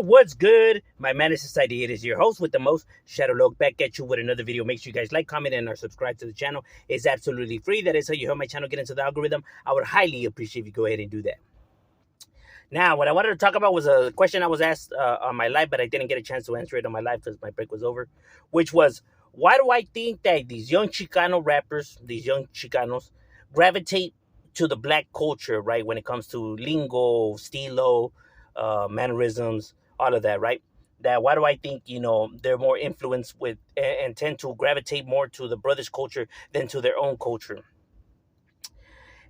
What's good? My man is Society. It is your host with the most, Shadow Look, back at you with another video. Make sure you guys like, comment, and or subscribe to the channel. It's absolutely free. That is how you help my channel get into the algorithm. I would highly appreciate if you go ahead and do that. Now, what I wanted to talk about was a question I was asked on my live, but I didn't get a chance to answer it on my live because my break was over, which was, why do I think that these young Chicano rappers, these young Chicanos, gravitate to the black culture, right, when it comes to lingo, stilo, mannerisms, all of that, right? That why do I think, they're more influenced with and tend to gravitate more to the brothers' culture than to their own culture?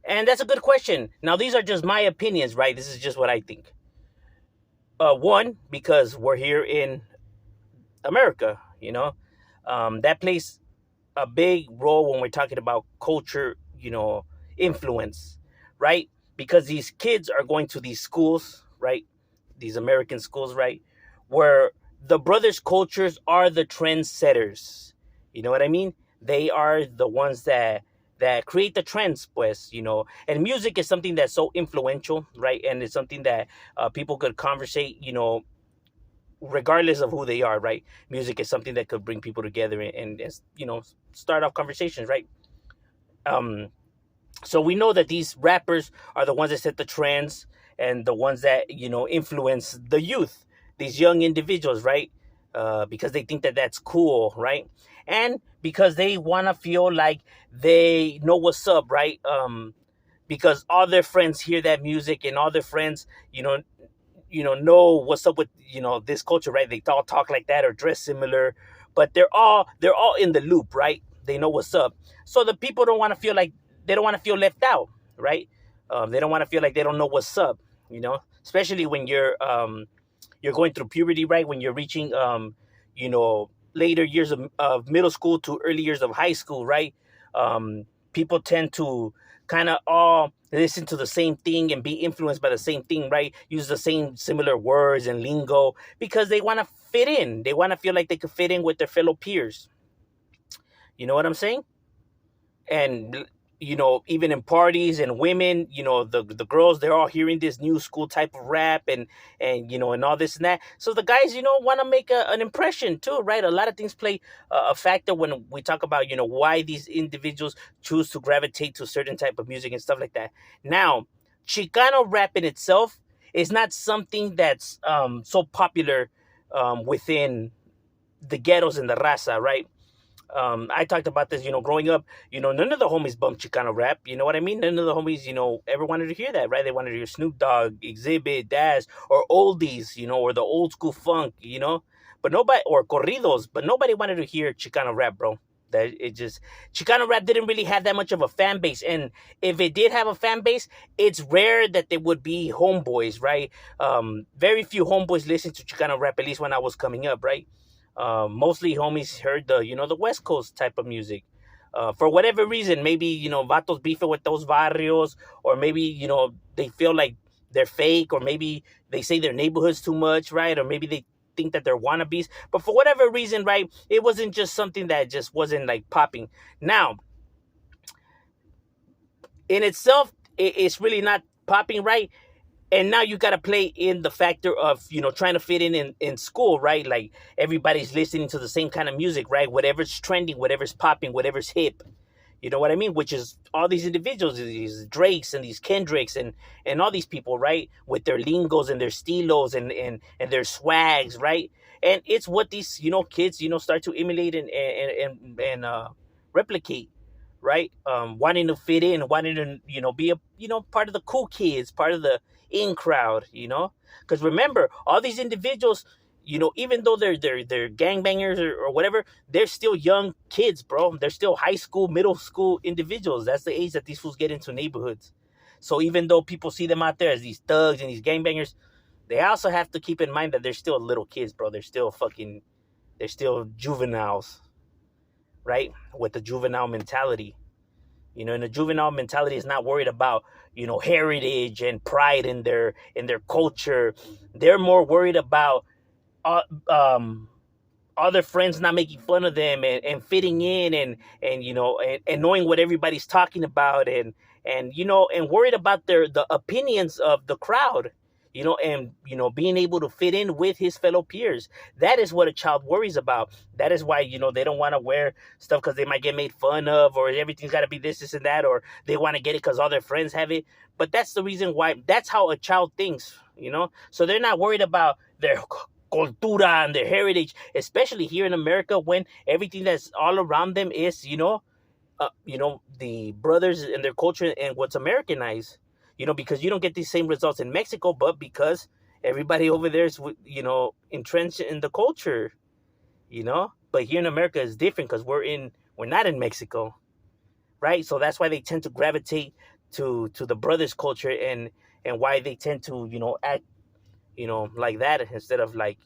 And that's a good question. Now, these are just my opinions, right? This is just what I think. One, because we're here in America, that plays a big role when we're talking about culture, influence, right? Because these kids are going to these schools, right? These American schools, right? Where the brothers' cultures are the trendsetters. You know what I mean? They are the ones that create the trends, pues, and music is something that's so influential, right? And it's something that people could conversate, regardless of who they are, right? Music is something that could bring people together and start off conversations, right? So we know that these rappers are the ones that set the trends and the ones that, influence the youth, these young individuals, right? Because they think that that's cool, right? And because they want to feel like they know what's up, right? Because all their friends hear that music and all their friends, know what's up with, this culture, right? They all talk like that or dress similar, but they're all in the loop, right? They know what's up. So the people don't want to feel like, they don't want to feel left out, right? They don't want to feel like they don't know what's up, especially when you're going through puberty, right? When you're reaching, later years of middle school to early years of high school, right? People tend to kind of all listen to the same thing and be influenced by the same thing, right? Use the same similar words and lingo because they want to fit in. They want to feel like they could fit in with their fellow peers. You know what I'm saying? And even in parties and women, the girls, they're all hearing this new school type of rap and all this and that. So the guys, want to make an impression too, right? A lot of things play a factor when we talk about, why these individuals choose to gravitate to certain type of music and stuff like that. Now, Chicano rap in itself is not something that's so popular within the ghettos and the raza, right? I talked about this, growing up, none of the homies bumped Chicano rap. You know what I mean? None of the homies, ever wanted to hear that, right? They wanted to hear Snoop Dogg, Exhibit, Dash, or oldies, or the old school funk, but nobody, or corridos, but nobody wanted to hear Chicano rap, bro. Chicano rap didn't really have that much of a fan base. And if it did have a fan base, it's rare that they would be homeboys, right? Very few homeboys listened to Chicano rap, at least when I was coming up, right? Mostly homies heard the West Coast type of music. For whatever reason, maybe, vatos beefing with those barrios, or maybe, they feel like they're fake, or maybe they say their neighborhoods too much, right? Or maybe they think that they're wannabes. But for whatever reason, right, it wasn't just something that just wasn't like popping. Now, in itself, it's really not popping, right? And now you got to play in the factor of, trying to fit in school, right? Like everybody's listening to the same kind of music, right? Whatever's trending, whatever's popping, whatever's hip. You know what I mean? Which is all these individuals, these Drakes and these Kendricks and all these people, right? With their lingos and their stilos and their swags, right? And it's what these, kids, start to emulate and replicate, right? Wanting to fit in, wanting to, be a, part of the cool kids, part of the in crowd, because remember, all these individuals, even though they're gangbangers or whatever, they're still young kids, bro. They're still high school, middle school individuals. That's the age that these fools get into neighborhoods. So even though people see them out there as these thugs and these gangbangers, they also have to keep in mind that they're still little kids, bro. They're still juveniles, right? With the juvenile mentality. And the juvenile mentality is not worried about, heritage and pride in their culture. They're more worried about other friends not making fun of them and fitting in and knowing what everybody's talking about and worried about the opinions of the crowd. and being able to fit in with his fellow peers. That is what a child worries about. That is why they don't want to wear stuff because they might get made fun of, or everything's got to be this and that, or they want to get it because all their friends have it. But that's the reason why. That's how a child thinks. So they're not worried about their cultura and their heritage, especially here in America, when everything that's all around them is the brothers and their culture and what's Americanized. Because you don't get these same results in Mexico, but because everybody over there is entrenched in the culture. But here in America is different because we're not in Mexico, right? So that's why they tend to gravitate to the brothers culture, and why they tend to act like that, instead of like,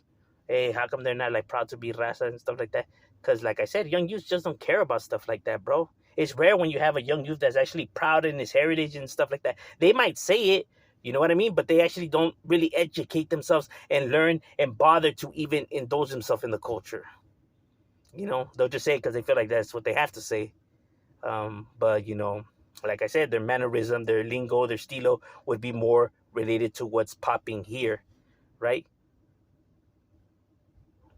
hey, how come they're not like proud to be raza and stuff like that? Because like I said, young youth just don't care about stuff like that, bro. It's rare when you have a young youth that's actually proud in his heritage and stuff like that. They might say it, you know what I mean? But they actually don't really educate themselves and learn and bother to even indulge themselves in the culture. They'll just say it because they feel like that's what they have to say. But like I said, their mannerism, their lingo, their stilo would be more related to what's popping here, right?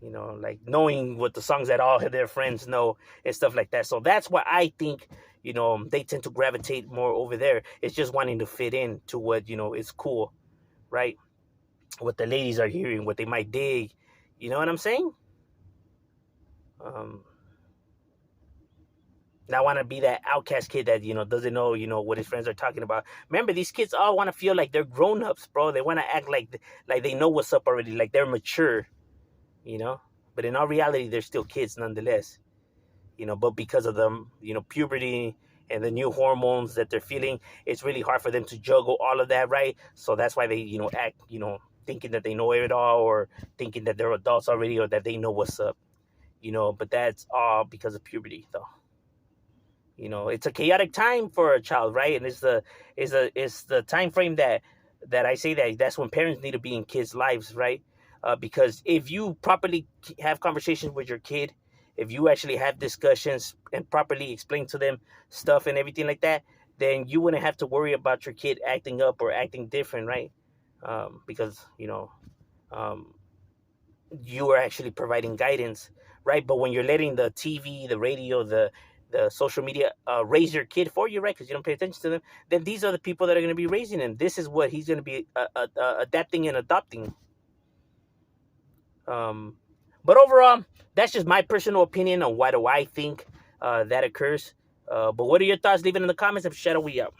Like knowing what the songs that all their friends know and stuff like that. So that's why I think, they tend to gravitate more over there. It's just wanting to fit in to what, is cool, right? What the ladies are hearing, what they might dig. You know what I'm saying? Um, Not want to be that outcast kid that, doesn't know, what his friends are talking about. Remember, these kids all want to feel like they're grown-ups, bro. They want to act like they know what's up already, like they're mature, you know? But in all reality, they're still kids nonetheless, but because of the, puberty and the new hormones that they're feeling, it's really hard for them to juggle all of that, right? So that's why they, act, thinking that they know it all, or thinking that they're adults already, or that they know what's up, but that's all because of puberty, though. It's a chaotic time for a child, right? And it's the time frame that I say that's when parents need to be in kids' lives, right? Because if you properly have conversations with your kid, if you actually have discussions and properly explain to them stuff and everything like that, then you wouldn't have to worry about your kid acting up or acting different, right? Because um, you are actually providing guidance, right? But when you're letting the TV, the radio, the social media raise your kid for you, right? Because you don't pay attention to them, then these are the people that are going to be raising him. This is what he's going to be adapting and adopting. But overall, that's just my personal opinion on why do I think that occurs. But what are your thoughts? Leave it in the comments. If Shadow, we out.